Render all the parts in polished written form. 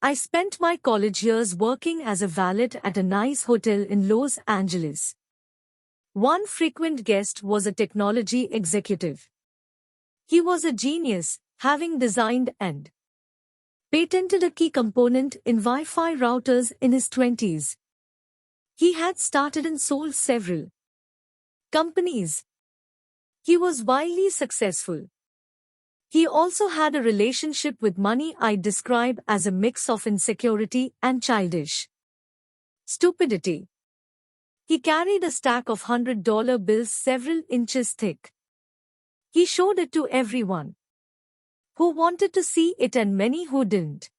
I spent my college years working as a valet at a nice hotel in Los Angeles. One frequent guest was a technology executive. He was a genius, having designed and patented a key component in Wi-Fi routers in his 20s. He had started and sold several companies. He was wildly successful. He also had a relationship with money I'd describe as a mix of insecurity and childish stupidity. He carried a stack of $100 bills several inches thick. He showed it to everyone who wanted to see it and many who didn't.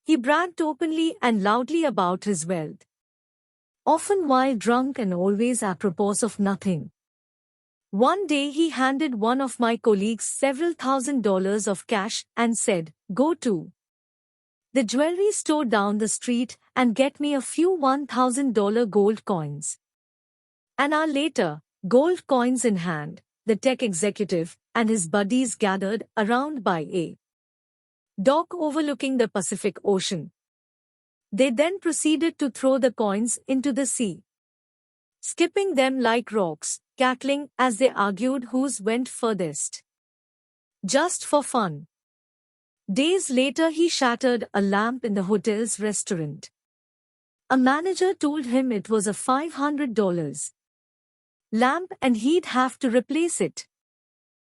He bragged openly and loudly about his wealth, often while drunk and always apropos of nothing. One day he handed one of my colleagues several $1,000s of cash and said, "Go to the jewelry store down the street and get me a few $1,000 gold coins." An hour later, gold coins in hand, the tech executive and his buddies gathered around by a dock overlooking the Pacific Ocean. They then proceeded to throw the coins into the sea, skipping them like rocks, cackling as they argued whose went furthest. Just for fun. Days later he shattered a lamp in the hotel's restaurant. A manager told him it was a $500 lamp and he'd have to replace it.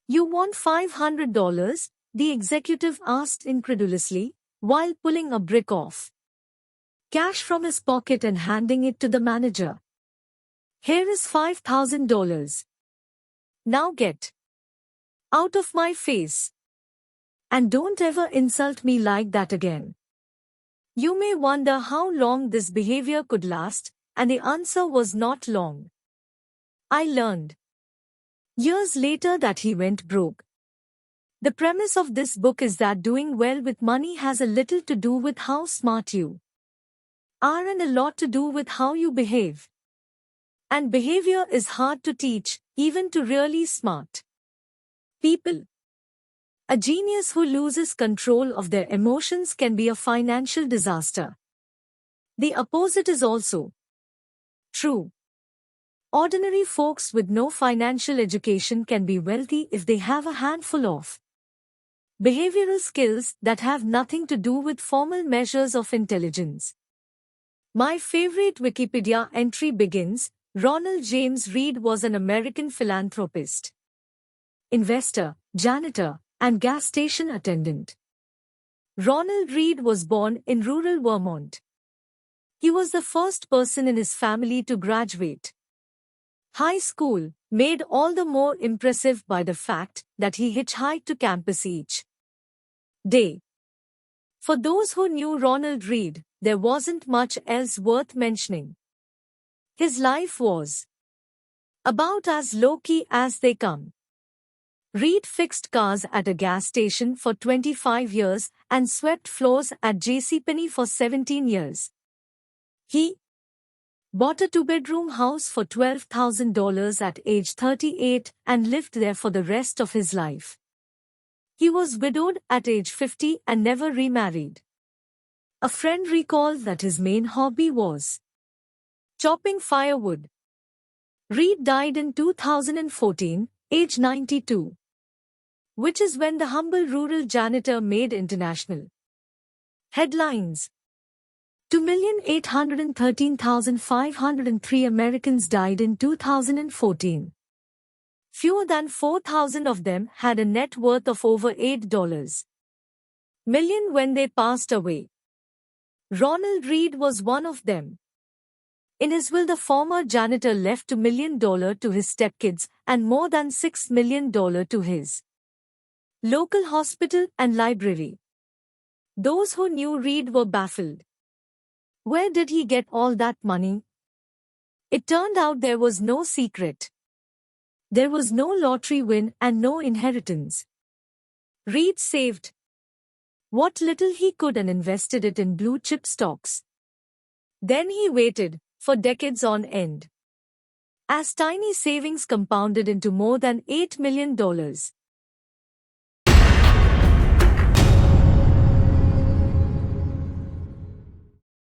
"You want $500? The executive asked incredulously, while pulling a brick off cash from his pocket and handing it to the manager. "Here is $5,000. Now get out of my face. And don't ever insult me like that again." You may wonder how long this behavior could last, and the answer was not long. I learned years later that he went broke. The premise of this book is that doing well with money has a little to do with how smart you are and a lot to do with how you behave. And behavior is hard to teach, even to really smart people. A genius who loses control of their emotions can be a financial disaster. The opposite is also true. Ordinary folks with no financial education can be wealthy if they have a handful of behavioral skills that have nothing to do with formal measures of intelligence. My favorite Wikipedia entry begins, "Ronald James Reed was an American philanthropist, investor, janitor, and gas station attendant." Ronald Reed was born in rural Vermont. He was the first person in his family to graduate high school, made all the more impressive by the fact that he hitchhiked to campus each day. For those who knew Ronald Reed, there wasn't much else worth mentioning. His life was about as low-key as they come. Reed fixed cars at a gas station for 25 years and swept floors at JCPenney for 17 years. He bought a two-bedroom house for $12,000 at age 38 and lived there for the rest of his life. He was widowed at age 50 and never remarried. A friend recalled that his main hobby was chopping firewood. Reed died in 2014, age 92. Which is when the humble rural janitor made international headlines. 2,813,503 Americans died in 2014. Fewer than 4,000 of them had a net worth of over $8 million when they passed away. Ronald Reed was one of them. In his will, the former janitor left $2 million to his stepkids and more than $6 million to his local hospital and library. Those who knew Reed were baffled. Where did he get all that money? It turned out there was no secret. There was no lottery win and no inheritance. Reed saved what little he could and invested it in blue-chip stocks. Then he waited for decades on end. As tiny savings compounded into more than $8 million.